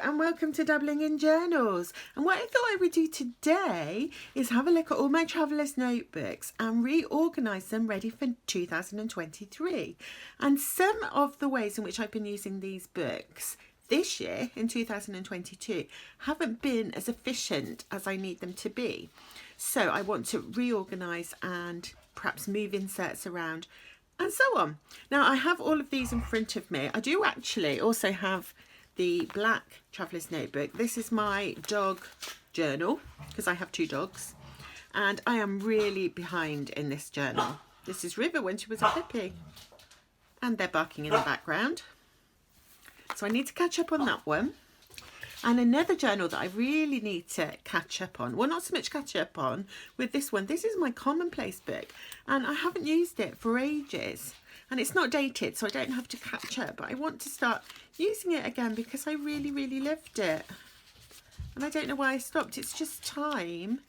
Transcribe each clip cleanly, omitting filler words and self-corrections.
and welcome to Dabbling in Journals. And what I thought I would do today is have a look at all my Traveller's notebooks and reorganise them ready for 2023. And some of the ways in which I've been using these books this year in 2022 haven't been as efficient as I need them to be. So I want to reorganise and perhaps move inserts around and so on. Now I have all of these in front of me. I do actually also have the black Traveller's notebook. This is my dog journal because I have two dogs and I am really behind in this journal. This is River when she was a puppy and they're barking in the background. So I need to catch up on that one. And another journal that I really need to catch up on, well, not so much catch up on with this one. This is my commonplace book and I haven't used it for ages. And it's not dated, so I don't have to catch up. But I want to start using it again because I really, really loved it. And I don't know why I stopped. It's just time.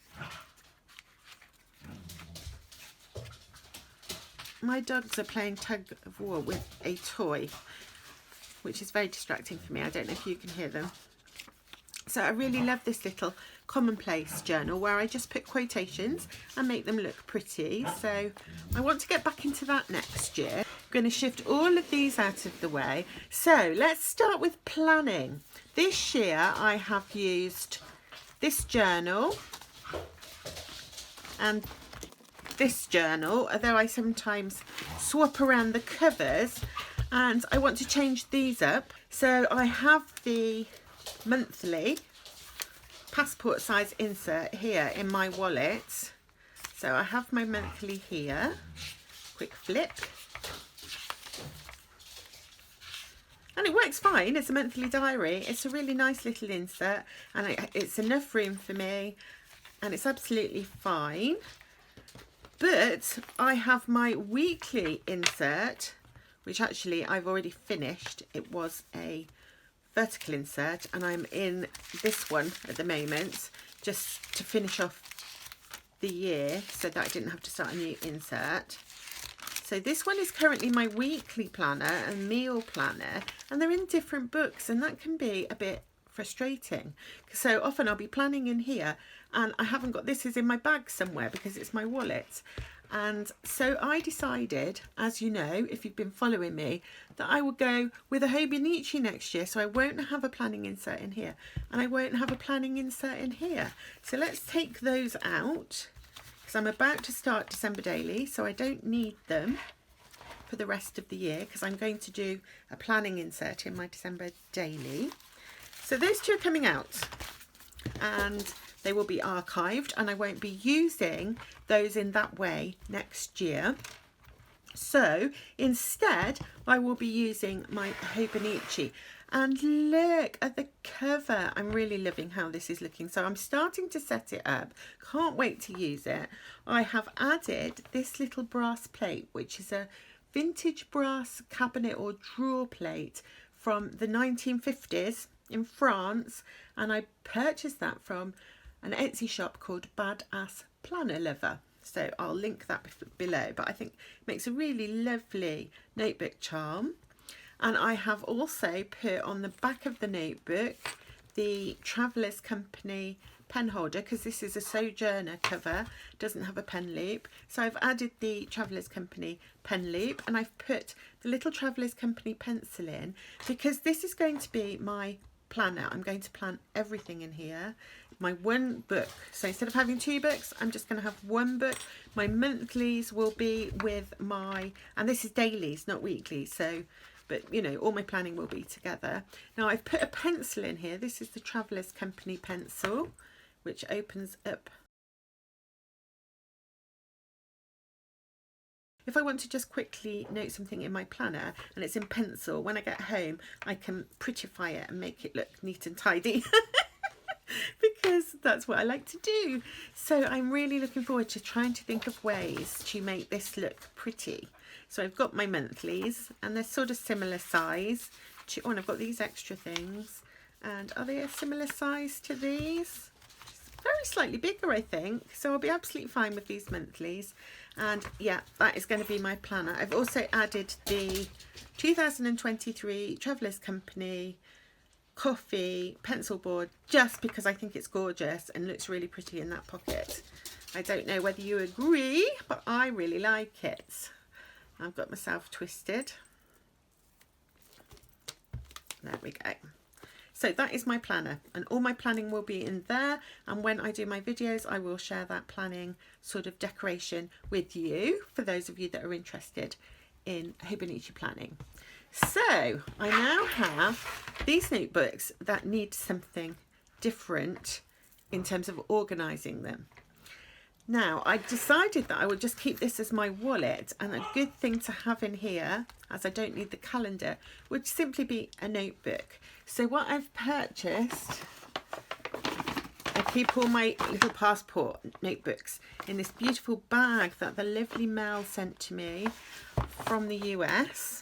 My dogs are playing tug of war with a toy, which is very distracting for me. I don't know if you can hear them. So I really love this little commonplace journal where I just put quotations and make them look pretty. So I want to get back into that next year. I'm going to shift all of these out of the way. So let's start with planning. This year I have used this journal and this journal, although I sometimes swap around the covers, and I want to change these up. So I have the monthly passport size insert here in my wallet. So I have my monthly here. Quick flip. And it works fine. It's a monthly diary. It's a really nice little insert and it's enough room for me and it's absolutely fine. But I have my weekly insert, which actually I've already finished. It was a vertical insert and I'm in this one at the moment just to finish off the year so that I didn't have to start a new insert. So this one is currently my weekly planner and meal planner, and they're in different books, and that can be a bit frustrating. So often I'll be planning in here and I haven't got this is in my bag somewhere because it's my wallet. And so I decided, as you know, if you've been following me, that I would go with a Hobonichi next year. So I won't have a planning insert in here and I won't have a planning insert in here. So let's take those out because I'm about to start December daily. So I don't need them for the rest of the year because I'm going to do a planning insert in my December daily. So those two are coming out and they will be archived and I won't be using those in that way next year. So instead I will be using my Hobonichi. And look at the cover. I'm really loving how this is looking. So I'm starting to set it up. Can't wait to use it. I have added this little brass plate, which is a vintage brass cabinet or drawer plate from the 1950s in France. And I purchased that from an Etsy shop called Badass Planner Lover. So I'll link that below, but I think it makes a really lovely notebook charm. And I have also put on the back of the notebook the Traveller's Company pen holder because this is a Sojourner cover, doesn't have a pen loop. So I've added the Traveller's Company pen loop and I've put the little Traveller's Company pencil in because this is going to be my planner. I'm going to plan everything in here. My one book. So instead of having two books, I'm just going to have one book. My monthlies will be with my, and this is dailies, not weekly. So, but you know, all my planning will be together. Now I've put a pencil in here. This is the Traveller's Company pencil, which opens up. If I want to just quickly note something in my planner and it's in pencil, when I get home, I can prettify it and make it look neat and tidy. Because that's what I like to do. So I'm really looking forward to trying to think of ways to make this look pretty. So I've got my monthlies and they're sort of similar size. Oh, and I've got these extra things. And are they a similar size to these? Very slightly bigger, I think. So I'll be absolutely fine with these monthlies. And yeah, that is going to be my planner. I've also added the 2023 Traveller's Company coffee pencil board, just because I think it's gorgeous and looks really pretty in that pocket. I don't know whether you agree, but I really like it. I've got myself twisted. There we go. So that is my planner, and all my planning will be in there, and when I do my videos I will share that planning sort of decoration with you, for those of you that are interested in Hobonichi planning. So I now have these notebooks that need something different in terms of organising them. Now, I decided that I would just keep this as my wallet, and a good thing to have in here, as I don't need the calendar, would simply be a notebook. So what I've purchased, I keep all my little passport notebooks in this beautiful bag that the lovely Mel sent to me from the US.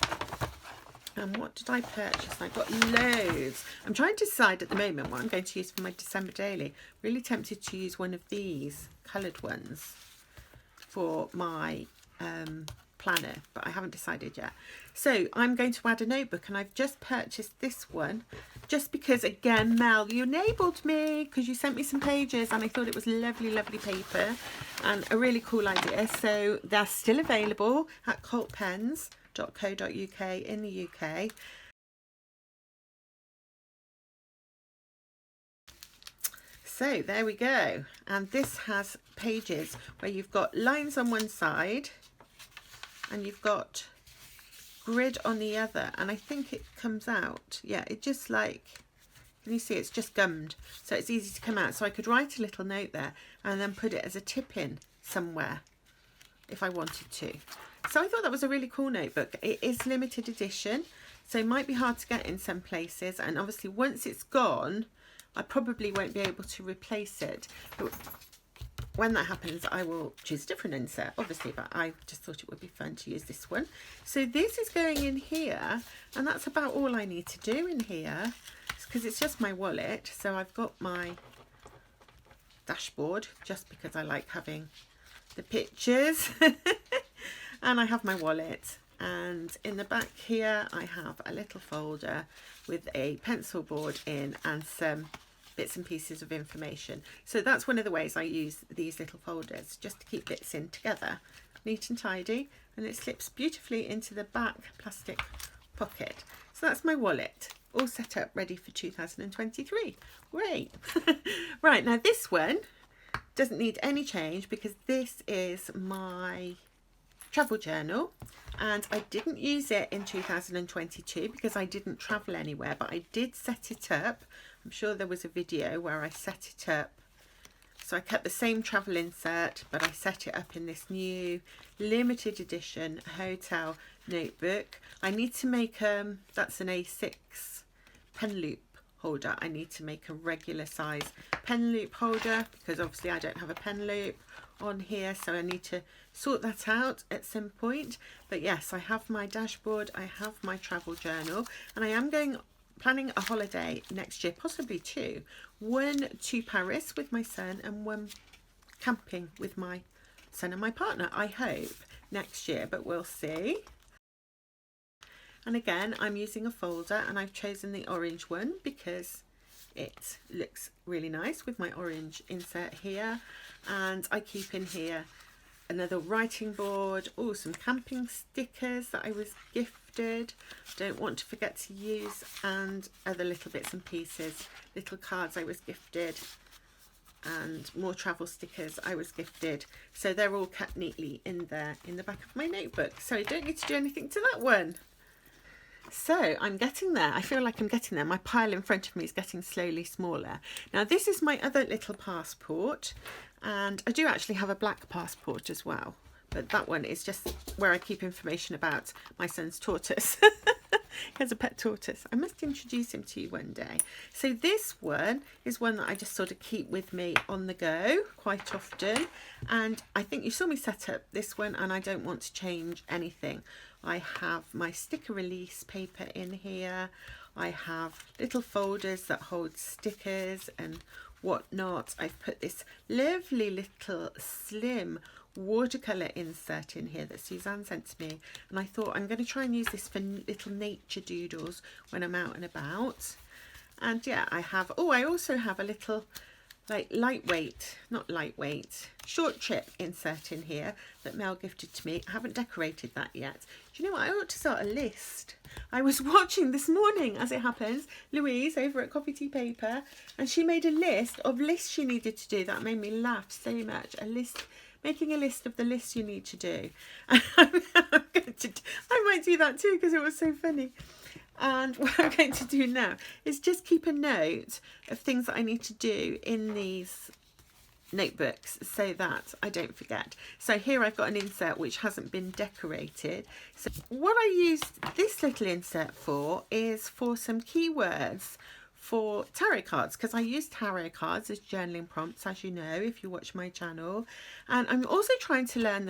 And what did I purchase? I got loads. I'm trying to decide at the moment what I'm going to use for my December daily. Really tempted to use one of these coloured ones for my planner, but I haven't decided yet. So I'm going to add a notebook, and I've just purchased this one just because, again, Mel, you enabled me because you sent me some pages and I thought it was lovely, lovely paper and a really cool idea. So they're still available at cultpens.co.uk in the UK. So there we go, and this has pages where you've got lines on one side and you've got grid on the other, and I think it comes out, yeah, it just like, can you see, it's just gummed, so it's easy to come out. So I could write a little note there and then put it as a tip in somewhere if I wanted to. So I thought that was a really cool notebook. It is limited edition, so it might be hard to get in some places, and obviously once it's gone I probably won't be able to replace it. But when that happens I will choose a different insert, obviously, but I just thought it would be fun to use this one. So this is going in here, and that's about all I need to do in here, because it's just my wallet. So I've got my dashboard just because I like having the pictures and I have my wallet, and in the back here I have a little folder with a pencil board in and some bits and pieces of information. So that's one of the ways I use these little folders, just to keep bits in together, neat and tidy, and it slips beautifully into the back plastic pocket. So that's my wallet, all set up ready for 2023. Great. Right, now this one doesn't need any change because this is my travel journal, and I didn't use it in 2022 because I didn't travel anywhere, but I did set it up. I'm sure there was a video where I set it up. So I kept the same travel insert, but I set it up in this new limited edition hotel notebook. I need to make that's an A6 pen loop holder. I need to make a regular size pen loop holder because obviously I don't have a pen loop on here, so I need to sort that out at some point. But yes, I have my dashboard, I have my travel journal, and I am planning a holiday next year, possibly two. One to Paris with my son and one camping with my son and my partner, I hope next year, but we'll see. And again, I'm using a folder, and I've chosen the orange one because it looks really nice with my orange insert here. And I keep in here another writing board, some camping stickers that I was gifted, don't want to forget to use, and other little bits and pieces, little cards I was gifted, and more travel stickers I was gifted. So they're all kept neatly in there in the back of my notebook, so I don't need to do anything to that one. So I'm getting there. I feel like I'm getting there. My pile in front of me is getting slowly smaller. Now this is my other little passport, and I do actually have a black passport as well, but that one is just where I keep information about my son's tortoise. He has a pet tortoise. I must introduce him to you one day. So this one is one that I just sort of keep with me on the go quite often, and I think you saw me set up this one, and I don't want to change anything. I have my sticker release paper in here. I have little folders that hold stickers and whatnot. I've put this lovely little slim watercolour insert in here that Suzanne sent to me, and I thought I'm going to try and use this for little nature doodles when I'm out and about. And yeah, I also have a little short trip insert in here that Mel gifted to me. I haven't decorated that yet. Do you know what? I ought to start a list. I was watching this morning, as it happens, Louise over at Coffee Tea Paper, and she made a list of lists she needed to do. That made me laugh so much. Making a list of the lists you need to do. I might do that too because it was so funny. And what I'm going to do now is just keep a note of things that I need to do in these notebooks so that I don't forget. So here I've got an insert which hasn't been decorated. So what I used this little insert for is for some keywords for tarot cards, because I use tarot cards as journaling prompts, as you know, if you watch my channel. And I'm also trying to learn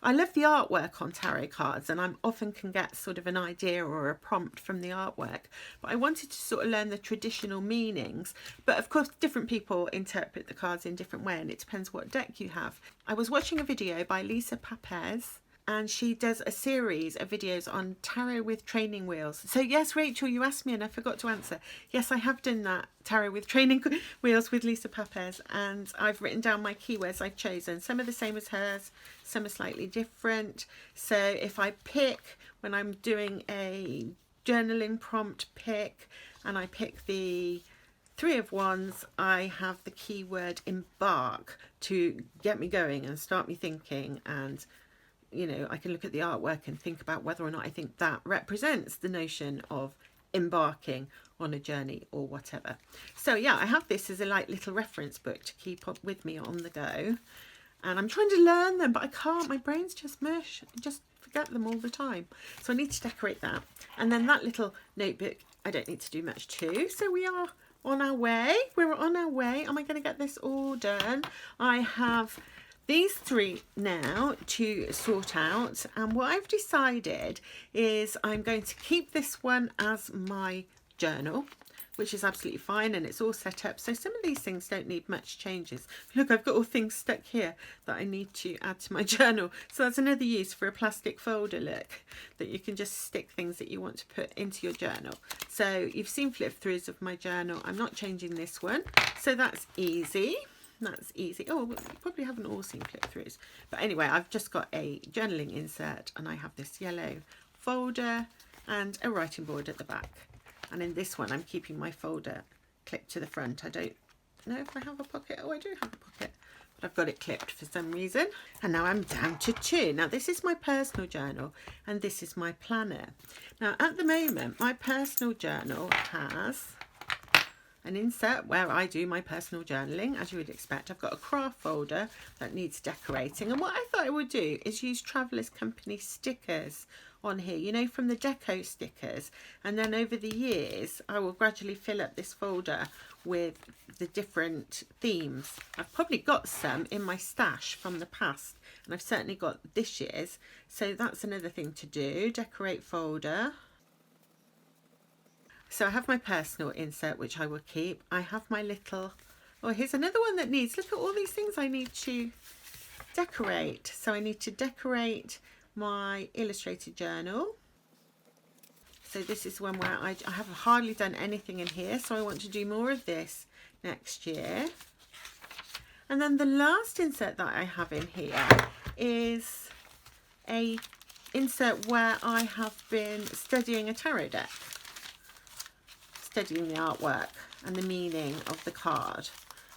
I love the artwork on tarot cards, and I often can get sort of an idea or a prompt from the artwork, but I wanted to sort of learn the traditional meanings. But of course, different people interpret the cards in different way, and it depends what deck you have. I was watching a video by Lisa Papez, and she does a series of videos on tarot with training wheels. So yes, Rachel, you asked me and I forgot to answer. Yes, I have done that tarot with training wheels with Lisa Papez, and I've written down my keywords I've chosen. Some are the same as hers, some are slightly different. So if I pick, when I'm doing a journaling prompt pick, and I pick the Three of Wands, I have the keyword embark to get me going and start me thinking, and you know, I can look at the artwork and think about whether or not I think that represents the notion of embarking on a journey or whatever. So yeah, I have this as a little reference book to keep up with me on the go. And I'm trying to learn them, but I can't. My brain's just mush. I just forget them all the time. So I need to decorate that. And then that little notebook, I don't need to do much to. So we are on our way. We're on our way. Am I going to get this all done? I have these three now to sort out, and what I've decided is I'm going to keep this one as my journal, which is absolutely fine, and it's all set up, so some of these things don't need much changes. Look, I've got all things stuck here that I need to add to my journal, so that's another use for a plastic folder, look, that you can just stick things that you want to put into your journal. So you've seen flip throughs of my journal. I'm not changing this one, so that's easy. That's easy. Oh, you probably haven't all seen flip throughs, but anyway, I've just got a journaling insert, and I have this yellow folder and a writing board at the back. And in this one, I'm keeping my folder clipped to the front. I don't know if I have a pocket. Oh, I do have a pocket, but I've got it clipped for some reason. And now I'm down to two. Now this is my personal journal, and this is my planner. Now at the moment, my personal journal has an insert where I do my personal journaling, as you would expect. I've got a craft folder that needs decorating, and what I thought I would do is use Travellers Company stickers on here, you know, from the deco stickers, and then over the years I will gradually fill up this folder with the different themes. I've probably got some in my stash from the past, and I've certainly got this year's, so that's another thing to do. Decorate folder. So I have my personal insert, which I will keep. I have my little, oh, here's another one that needs, look at all these things I need to decorate. So I need to decorate my illustrated journal. So this is one where I have hardly done anything in here, so I want to do more of this next year. And then the last insert that I have in here is a insert where I have been studying a tarot deck, studying the artwork and the meaning of the card,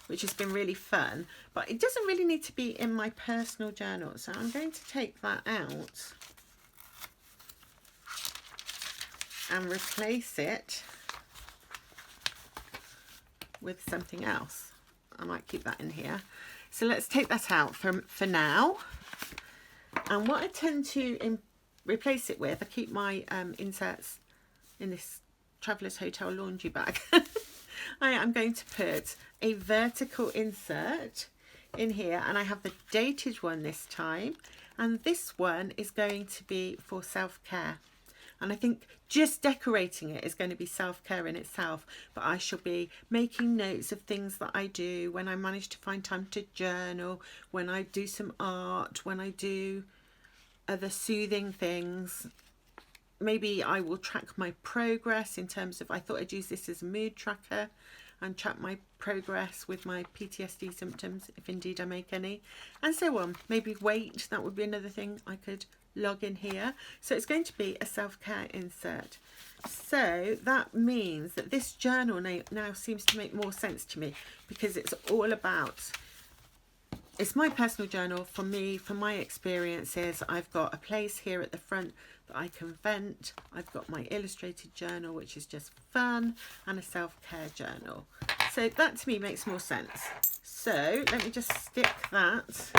which has been really fun, but it doesn't really need to be in my personal journal, so I'm going to take that out and replace it with something else. I might keep that in here. So let's take that out for now. And what I tend to replace it with, I keep my inserts in this Travellers Hotel laundry bag. I am going to put a vertical insert in here, and I have the dated one this time, and this one is going to be for self-care. And I think just decorating it is going to be self-care in itself, but I shall be making notes of things that I do when I manage to find time to journal, when I do some art, when I do other soothing things. maybe I will track my progress in terms of, I thought I'd use this as a mood tracker and track my progress with my PTSD symptoms, if indeed I make any, and so on. Maybe weight, that would be another thing I could log in here. So it's going to be a self-care insert. So that means that this journal now seems to make more sense to me, because it's all about, it's my personal journal for me, for my experiences. I've got a place here at the front that I can vent. I've got my illustrated journal, which is just fun, and a self-care journal. So that to me makes more sense. So let me just stick that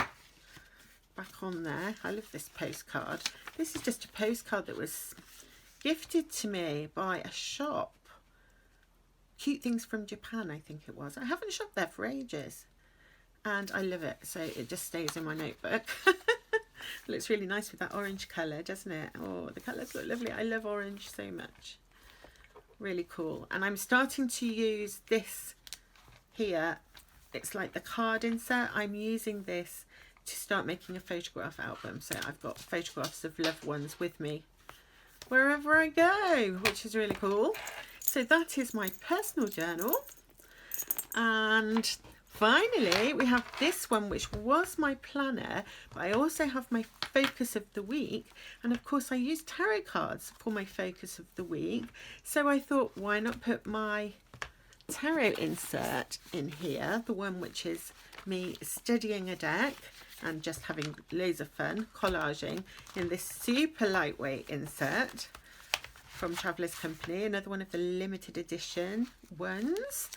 back on there. I love this postcard. This is just a postcard that was gifted to me by a shop. Cute Things from Japan, I think it was. I haven't shopped there for ages, and I love it, so it just stays in my notebook. It looks really nice with that orange colour, doesn't it? Oh, the colours look lovely. I love orange so much. Really cool. And I'm starting to use this here. It's like the card insert. I'm using this to start making a photograph album. So I've got photographs of loved ones with me wherever I go, which is really cool. So that is my personal journal. And finally, we have this one, which was my planner, but I also have my focus of the week. And of course, I use tarot cards for my focus of the week. So I thought, why not put my tarot insert in here, the one which is me studying a deck and just having loads of fun collaging in this super lightweight insert from Traveller's Company, another one of the limited edition ones.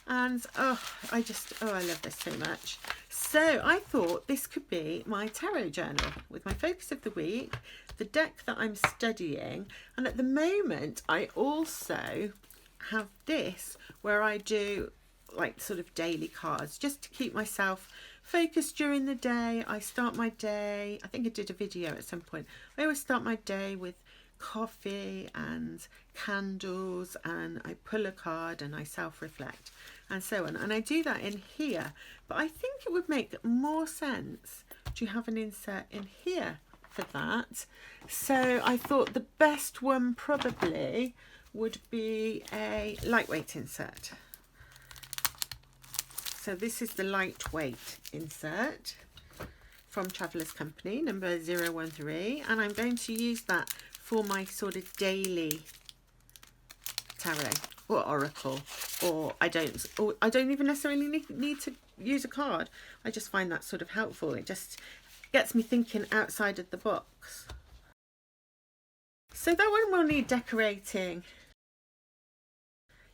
And I love this so much. So I thought this could be my tarot journal with my focus of the week, the deck that I'm studying, and at the moment I also have this where I do like sort of daily cards just to keep myself focused during the day. I start my day, I think I did a video at some point, I always start my day with coffee and candles, and I pull a card and I self-reflect and so on, and I do that in here. But I think it would make more sense to have an insert in here for that. So I thought the best one probably would be a lightweight insert. So this is the lightweight insert from Traveller's Company, number 013, and I'm going to use that for my sort of daily tarot or oracle, or I don't even necessarily need to use a card. I just find that sort of helpful. It just gets me thinking outside of the box. So that one will need decorating.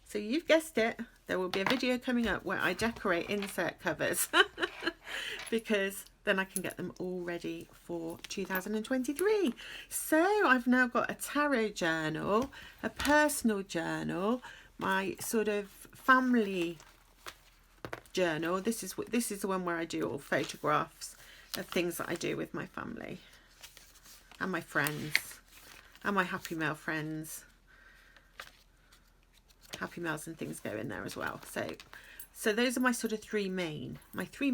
So you've guessed it, there will be a video coming up where I decorate insert covers because then I can get them all ready for 2023. So I've now got a tarot journal, a personal journal, my sort of family journal. This is the one where I do all photographs of things that I do with my family and my friends and my Happy Mail friends. Happy Mails and things go in there as well. So those are my sort of three main. Who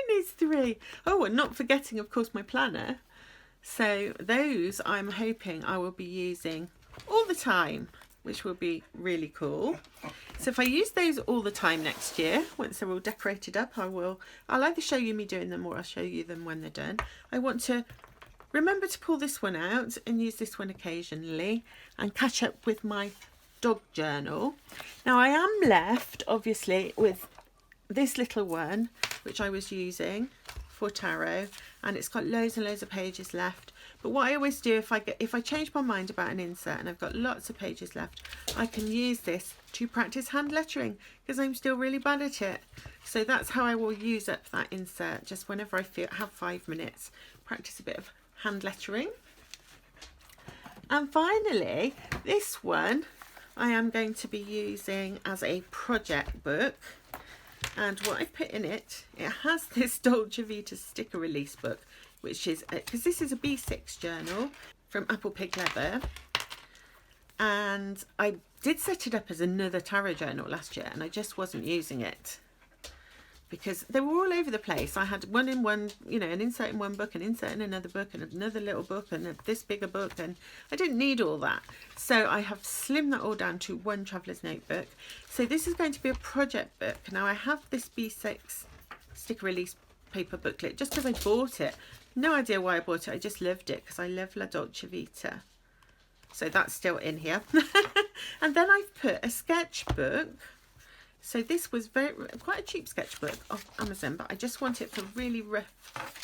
needs three? Oh, and not forgetting, of course, my planner. So those I'm hoping I will be using all the time, which will be really cool. So if I use those all the time next year, once they're all decorated up, I'll either show you me doing them or I'll show you them when they're done. I want to remember to pull this one out and use this one occasionally and catch up with my dog journal. Now I am left obviously with this little one which I was using for tarot, and it's got loads and loads of pages left. But what I always do, if I change my mind about an insert and I've got lots of pages left, I can use this to practice hand lettering because I'm still really bad at it. So that's how I will use up that insert, just whenever I have 5 minutes, practice a bit of hand lettering. And finally, this one I am going to be using as a project book, and what I've put in it, it has this Dolce Vita sticker release book, which is, because this is a B6 journal from Apple Pig Leather, and I did set it up as another tarot journal last year and I just wasn't using it. because they were all over the place. I had one in one, you know, an insert in one book, an insert in another book, and another little book, and this bigger book, and I didn't need all that. So I have slimmed that all down to one traveller's notebook. So this is going to be a project book. Now I have this B6 sticker release paper booklet just because I bought it. No idea why I bought it, I just loved it because I love La Dolce Vita. So that's still in here. And then I've put a sketchbook. So this was quite a cheap sketchbook off Amazon, but I just want it for really rough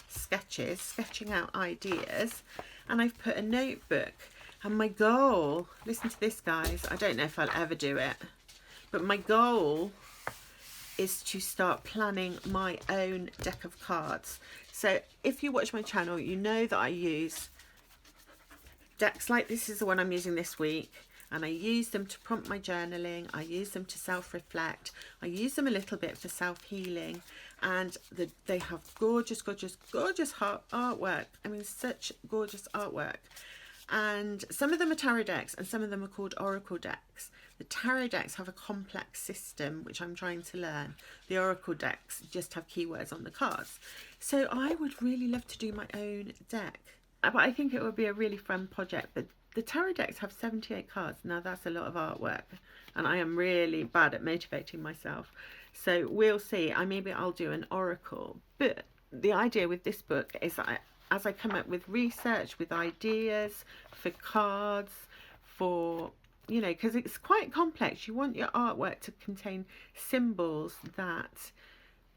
sketches, sketching out ideas. And I've put a notebook. And my goal, listen to this guys, I don't know if I'll ever do it, but my goal is to start planning my own deck of cards. So if you watch my channel, you know that I use decks like this is the one I'm using this week. And I use them to prompt my journaling. I use them to self-reflect. I use them a little bit for self-healing. And they have gorgeous, gorgeous, gorgeous artwork. I mean, such gorgeous artwork. And some of them are tarot decks and some of them are called oracle decks. The tarot decks have a complex system, which I'm trying to learn. The oracle decks just have keywords on the cards. So I would really love to do my own deck. But I think it would be a really fun project. But the tarot decks have 78 cards. Now that's a lot of artwork. And I am really bad at motivating myself. So we'll see. Maybe I'll do an oracle. But the idea with this book is that as I come up with research, with ideas for cards, for, you know, because it's quite complex. You want your artwork to contain symbols that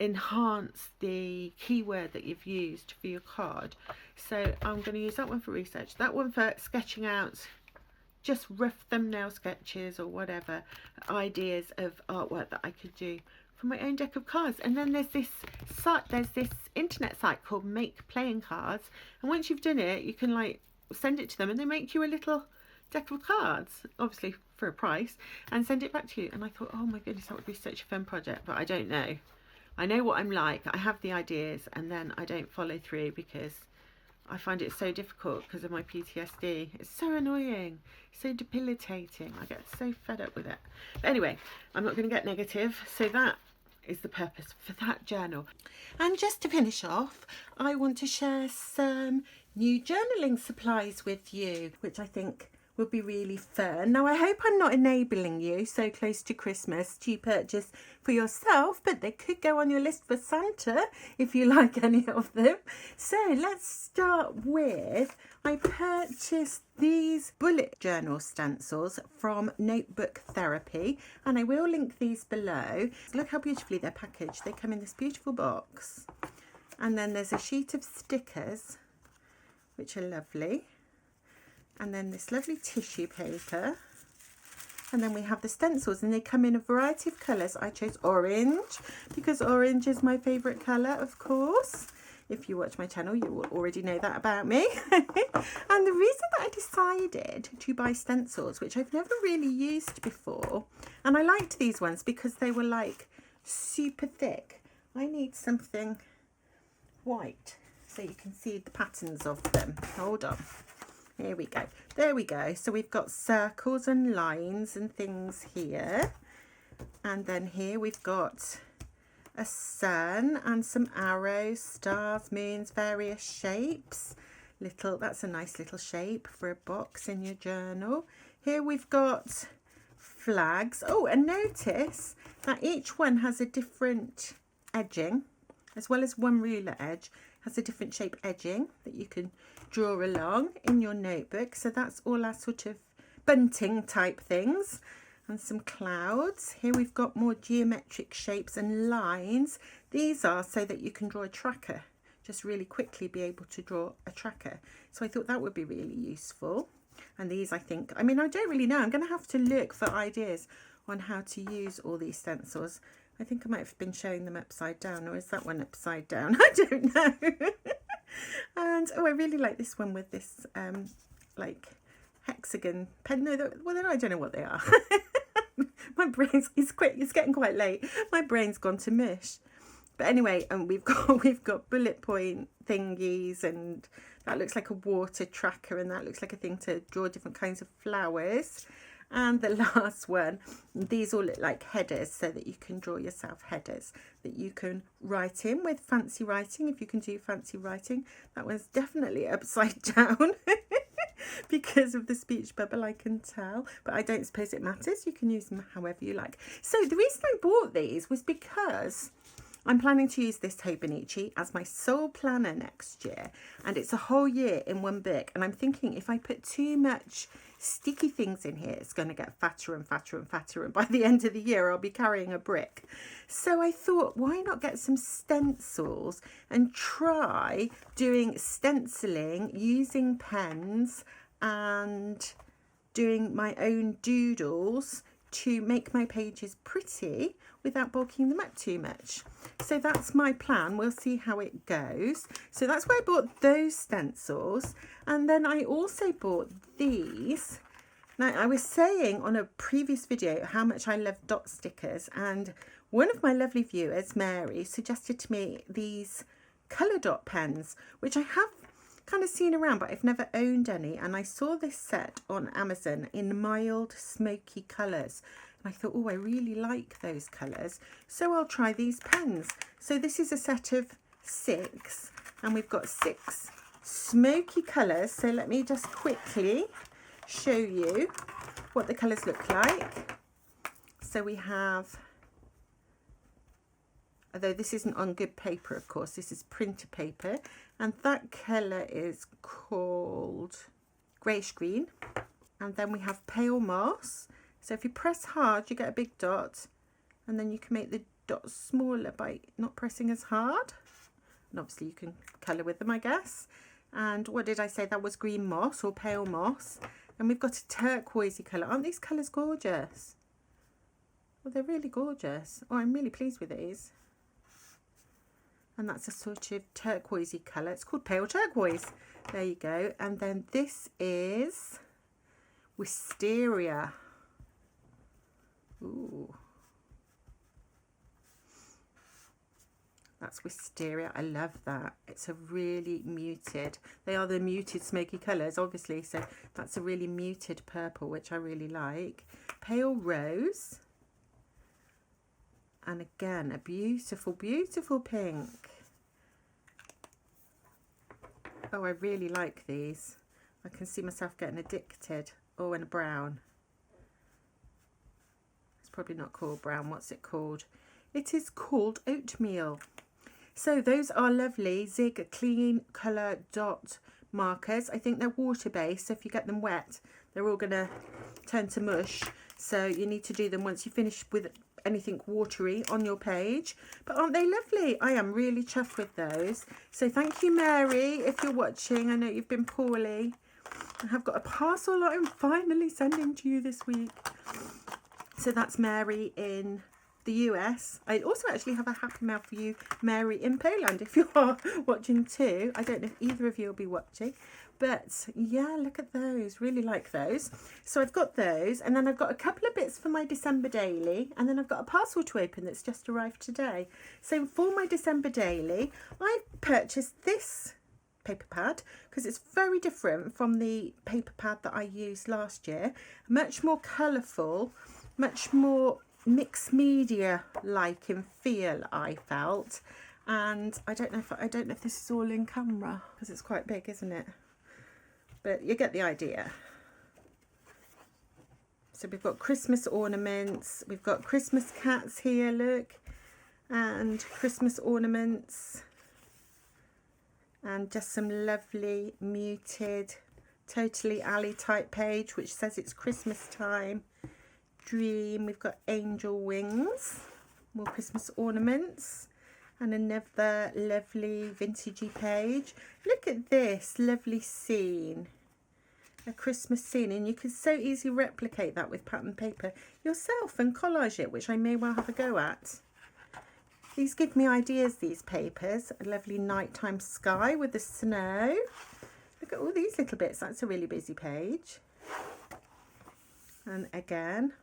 enhance the keyword that you've used for your card. So I'm going to use that one for research, that one for sketching out just rough thumbnail sketches or whatever, ideas of artwork that I could do for my own deck of cards. And then there's this site, there's this internet site called Make Playing Cards, and once you've done it you can like send it to them and they make you a little deck of cards, obviously for a price, and send it back to you. And I thought, oh my goodness, that would be such a fun project, but I don't know. I know what I'm like. I have the ideas and then I don't follow through because I find it so difficult because of my PTSD. It's so annoying, so debilitating. I get so fed up with it. But anyway, I'm not going to get negative. So that is the purpose for that journal. And just to finish off, I want to share some new journaling supplies with you, which I think will be really fun. Now I hope I'm not enabling you so close to Christmas to purchase for yourself, but they could go on your list for Santa if you like any of them. So let's start with, I purchased these bullet journal stencils from Notebook Therapy, and I will link these below. Look how beautifully they're packaged. They come in this beautiful box, and then there's a sheet of stickers which are lovely. And then this lovely tissue paper. And then we have the stencils, and they come in a variety of colours. I chose orange because orange is my favourite colour, of course. If you watch my channel, you will already know that about me. And the reason that I decided to buy stencils, which I've never really used before, and I liked these ones because they were like super thick. I need something white so you can see the patterns of them. Hold on. Here we go. There we go. So we've got circles and lines and things here. And then here we've got a sun and some arrows, stars, moons, various shapes. That's a nice little shape for a box in your journal. Here we've got flags. Oh, and notice that each one has a different edging, as well as one ruler edge has a different shape edging that you can draw along in your notebook. So that's all our sort of bunting type things. And some clouds. Here we've got more geometric shapes and lines. These are so that you can draw a tracker, just really quickly be able to draw a tracker. So I thought that would be really useful. And these, I think, I mean, I don't really know. I'm going to have to look for ideas on how to use all these stencils. I think I might have been showing them upside down, or is that one upside down? I don't know. And oh, I really like this one with this like hexagon pen. No, well, I don't know what they are. My brain's it's getting quite late. My brain's gone to mush. But anyway, and we've got bullet point thingies, and that looks like a water tracker, and that looks like a thing to draw different kinds of flowers. And the last one, these all look like headers, so that you can draw yourself headers that you can write in with fancy writing, if you can do fancy writing. That one's definitely upside down because of the speech bubble, I can tell, but I don't suppose it matters. You can use them however you like. So the reason I bought these was because I'm planning to use this Hobonichi as my sole planner next year, and it's a whole year in one book, and I'm thinking if I put too much sticky things in here, it's going to get fatter and fatter and fatter, and by the end of the year I'll be carrying a brick. So I thought, why not get some stencils and try doing stenciling using pens and doing my own doodles to make my pages pretty without bulking them up too much. So that's my plan. We'll see how it goes. So that's why I bought those stencils. And then I also bought these. Now, I was saying on a previous video how much I love dot stickers, and one of my lovely viewers, Mary, suggested to me these colour dot pens, which I have kind of seen around, but I've never owned any. And I saw this set on Amazon in mild smoky colours, and I thought, oh, I really like those colours, so I'll try these pens. So this is a set of 6, and we've got 6 smoky colours. So let me just quickly show you what the colours look like. So we have, although this isn't on good paper, of course, this is printer paper, and that colour is called greyish green. And then we have pale moss. So if you press hard, you get a big dot, and then you can make the dots smaller by not pressing as hard. And obviously you can colour with them, I guess. And what did I say? That was green moss or pale moss. And we've got a turquoisey colour. Aren't these colours gorgeous? Well, they're really gorgeous. Oh, I'm really pleased with these. And that's a sort of turquoisey colour. It's called pale turquoise. There you go. And then this is wisteria. Ooh, that's wisteria. I love that. It's a really muted, they are the muted smoky colours, obviously, so that's a really muted purple, which I really like. Pale rose, and again a beautiful, beautiful pink. Oh, I really like these. I can see myself getting addicted. Oh, and a brown. Probably not called brown. What's it called? It is called oatmeal. So those are lovely Zig clean colour dot markers. I think they're water based, so if you get them wet they're all going to turn to mush, so you need to do them once you finish with anything watery on your page. But aren't they lovely? I am really chuffed with those. So thank you, Mary, if you're watching. I know you've been poorly. I have got a parcel that I'm finally sending to you this week. So that's Mary in the US. I also actually have a happy mail for you, Mary in Poland, if you are watching too. I don't know if either of you will be watching, but yeah, look at those. Really like those. So I've got those, and then I've got a couple of bits for my December daily, and then I've got a parcel to open that's just arrived today. So for my December daily, I purchased this paper pad because it's very different from the paper pad that I used last year. Much more colourful, much more mixed media like in feel, I felt. And I don't know if this is all in camera because it's quite big, isn't it? But you get the idea. So we've got Christmas ornaments, we've got Christmas cats here, look, and Christmas ornaments, and just some lovely muted totally alley type page which says it's Christmas time. Dream, we've got angel wings, more Christmas ornaments, and another lovely vintagey page. Look at this lovely scene, a Christmas scene, and you can so easily replicate that with pattern paper yourself and collage it, which I may well have a go at. These give me ideas, these papers. A lovely nighttime sky with the snow. Look at all these little bits. That's a really busy page. And again,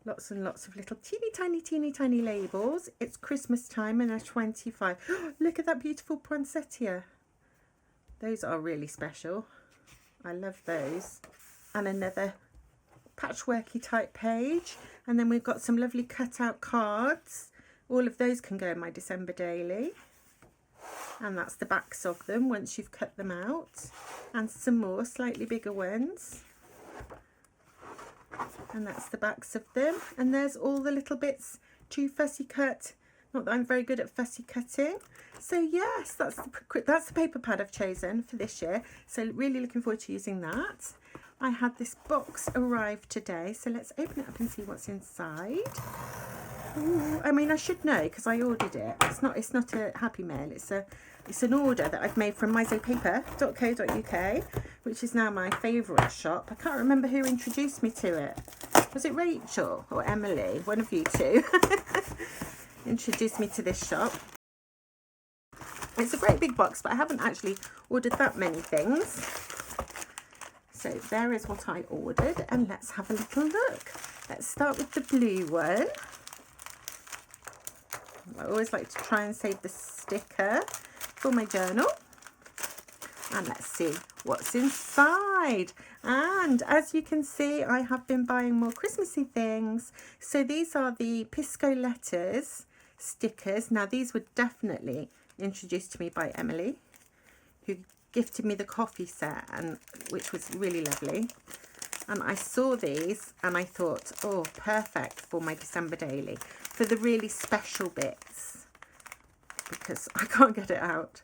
lots and lots of little teeny tiny labels. It's Christmas time and a 25. Look at that beautiful poinsettia. Those are really special. I love those. And another patchworky type page. And then we've got some lovely cutout cards. All of those can go in my December daily. And that's the backs of them once you've cut them out. And some more slightly bigger ones. And that's the backs of them. And there's all the little bits to fussy cut. Not that I'm very good at fussy cutting. So yes, that's the paper pad I've chosen for this year. So really looking forward to using that. I had this box arrive today, so let's open it up and see what's inside. Ooh, I mean, I should know because I ordered it. It's not a Happy Mail. It's an order that I've made from myzopaper.co.uk, which is now my favourite shop. I can't remember who introduced me to it. Was it Rachel or Emily? One of you two introduced me to this shop. It's a great big box, but I haven't actually ordered that many things. So there is what I ordered, and let's have a little look. Let's start with the blue one. I always like to try and save the sticker for my journal. And let's see what's inside. And as you can see, I have been buying more Christmassy things. So these are the Pisco Letters stickers. Now these were definitely introduced to me by Emily, who gifted me the coffee set, and which was really lovely. And I saw these and I thought, oh, perfect for my December daily, for the really special bits, because I can't get it out.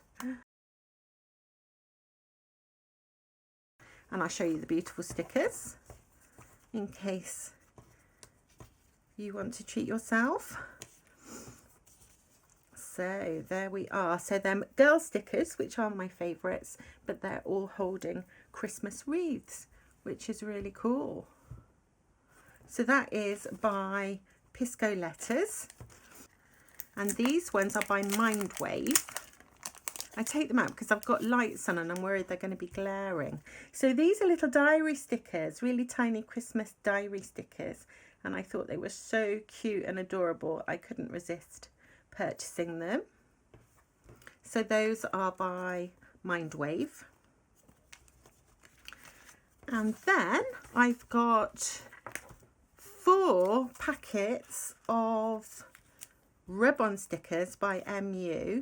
And I'll show you the beautiful stickers in case you want to treat yourself. So there we are. So they're girl stickers, which are my favourites, but they're all holding Christmas wreaths, which is really cool. So that is by Pisco Letters. And these ones are by Mindwave. I take them out because I've got lights on and I'm worried they're going to be glaring. So these are little diary stickers, really tiny Christmas diary stickers. And I thought they were so cute and adorable, I couldn't resist purchasing them. So those are by Mindwave. And then I've got 4 packets of rub-on stickers by MU.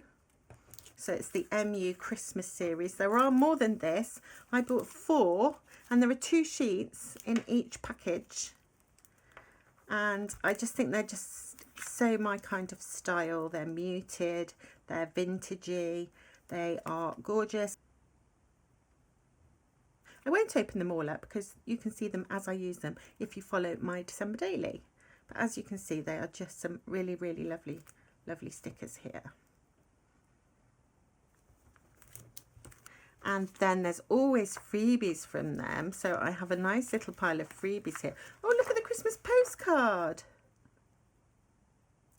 So it's the MU Christmas series. There are more than this. I bought 4 and there are 2 sheets in each package. And I just think they're just so my kind of style. They're muted, they're vintagey, they are gorgeous. I won't open them all up because you can see them as I use them if you follow my December daily. But as you can see, they are just some really, really lovely stickers here. And then there's always freebies from them. So I have a nice little pile of freebies here. Oh, look at the Christmas postcard.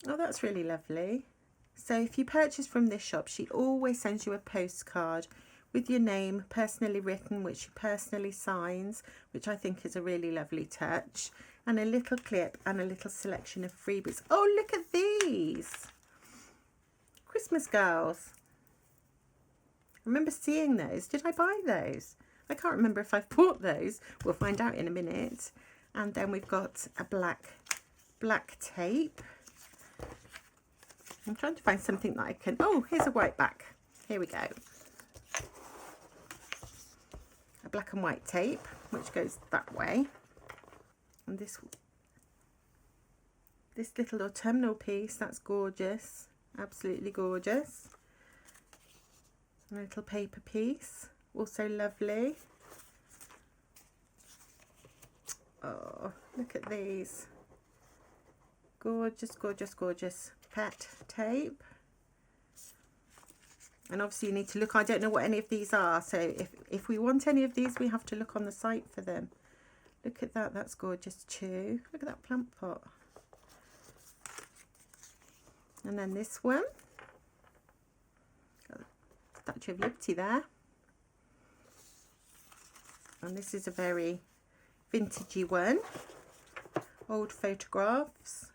Oh, that's really lovely. So if you purchase from this shop, she always sends you a postcard with your name personally written, which she personally signs, which I think is a really lovely touch. And a little clip and a little selection of freebies. Oh, look at these. Christmas girls. I remember seeing those. Did I buy those? I can't remember if I've bought those. We'll find out in a minute. And then we've got a black tape. I'm trying to find something that I can... Oh, here's a white back. Here we go. A black and white tape, which goes that way. And this little autumnal piece, that's gorgeous. Absolutely gorgeous. A little paper piece, also lovely. Oh, look at these. Gorgeous, gorgeous, gorgeous pet tape. And obviously you need to look. I don't know what any of these are, so if we want any of these, we have to look on the site for them. Look at that, that's gorgeous too. Look at that plant pot. And then this one. Statue of Liberty there. And this is a very vintagey one. Old photographs.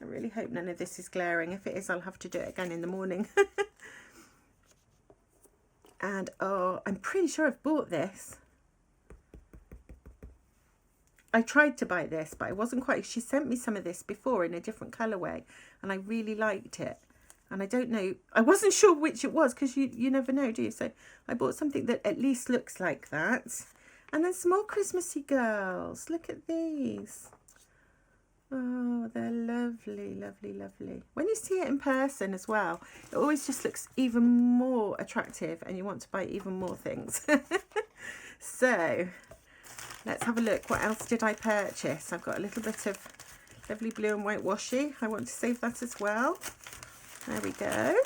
I really hope none of this is glaring. If it is, I'll have to do it again in the morning. And oh, I'm pretty sure I've bought this. I tried to buy this, but I wasn't quite. She sent me some of this before in a different colourway, and I really liked it. And I don't know, I wasn't sure which it was, because you never know, do you? So I bought something that at least looks like that. And then some more Christmassy girls. Look at these. Oh, they're lovely, lovely, lovely. When you see it in person as well, it always just looks even more attractive, and you want to buy even more things. So let's have a look. What else did I purchase? I've got a little bit of lovely blue and white washi. I want to save that as well. There we go.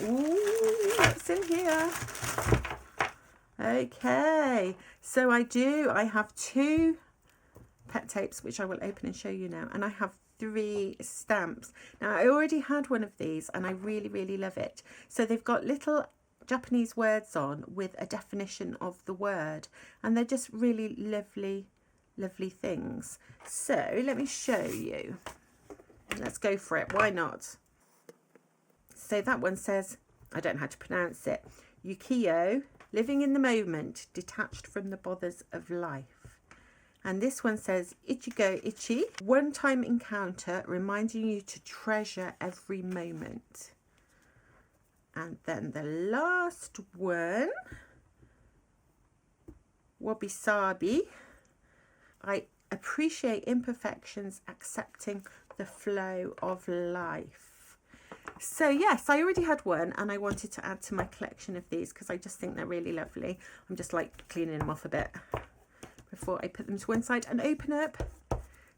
Ooh, what's in here? Okay, so I have 2 pet tapes, which I will open and show you now, and I have 3 stamps. Now, I already had one of these, and I really, really love it. So they've got little Japanese words on with a definition of the word, and they're just really lovely, lovely things. So let me show you. Let's go for it. Why not? So that one says, I don't know how to pronounce it, Yukio, living in the moment, detached from the bothers of life. And this one says, Ichigo Ichi, one-time encounter reminding you to treasure every moment. And then the last one, Wabi Sabi, I appreciate imperfections, accepting the flow of life. So yes, I already had one, and I wanted to add to my collection of these because I just think they're really lovely. I'm just like cleaning them off a bit before I put them to one side and open up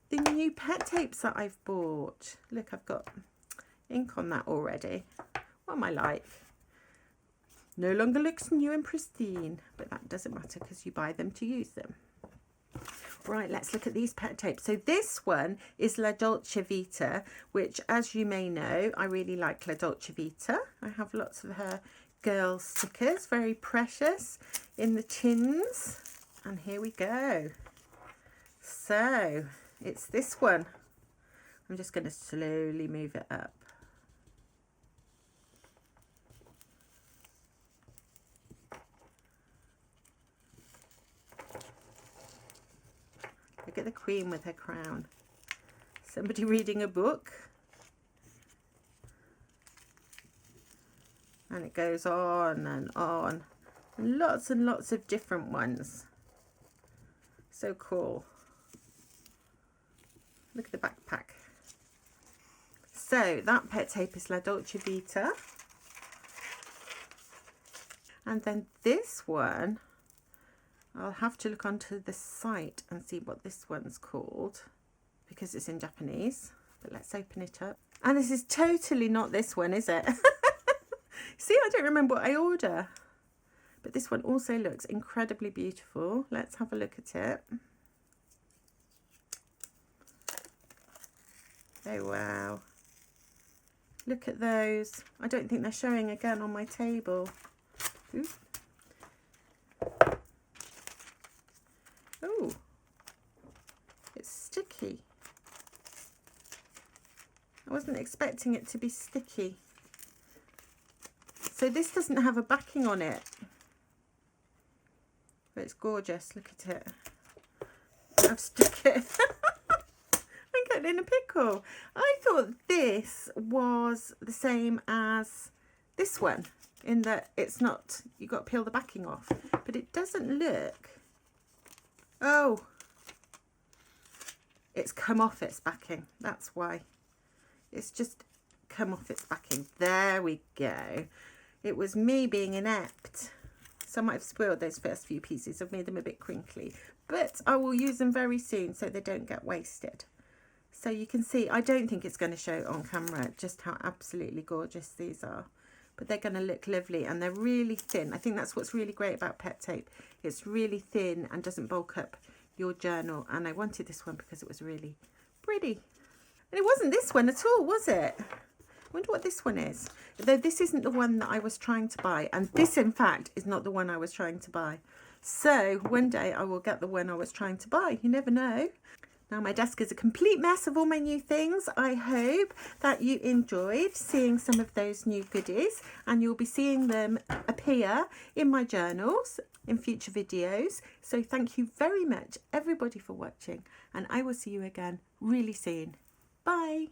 the new pet tapes that I've bought. Look, I've got ink on that already. What am I like? No longer looks new and pristine, but that doesn't matter because you buy them to use them. Right, let's look at these pet tapes. So this one is La Dolce Vita, which, as you may know, I really like La Dolce Vita. I have lots of her girl stickers, very precious, in the tins. And here we go. So it's this one. I'm just going to slowly move it up. Look at the Queen with her crown. Somebody reading a book. And it goes on and on. And lots of different ones. So cool. Look at the backpack. So that pet tape is La Dolce Vita. And then this one, I'll have to look onto the site and see what this one's called because it's in Japanese. But let's open it up. And this is totally not this one, is it? See, I don't remember what I ordered. But this one also looks incredibly beautiful. Let's have a look at it. Oh, wow. Look at those. I don't think they're showing again on my table. Ooh. Oh, it's sticky. I wasn't expecting it to be sticky. So this doesn't have a backing on it. But it's gorgeous. Look at it. I've stuck it. I'm getting in a pickle. I thought this was the same as this one, in that it's not, you've got to peel the backing off. But it doesn't look. Oh, it's come off its backing. That's why. It's just come off its backing. There we go. It was me being inept. So I might have spoiled those first few pieces. I've made them a bit crinkly. But I will use them very soon so they don't get wasted. So you can see, I don't think it's going to show on camera just how absolutely gorgeous these are. But they're going to look lovely, and they're really thin. I think that's what's really great about pet tape. It's really thin and doesn't bulk up your journal. And I wanted this one because it was really pretty. And it wasn't this one at all, was it? I wonder what this one is. Though this isn't the one that I was trying to buy. And this, in fact, is not the one I was trying to buy. So one day I will get the one I was trying to buy. You never know. Now my desk is a complete mess of all my new things. I hope that you enjoyed seeing some of those new goodies, and you'll be seeing them appear in my journals in future videos. So thank you very much everybody for watching, and I will see you again really soon. Bye.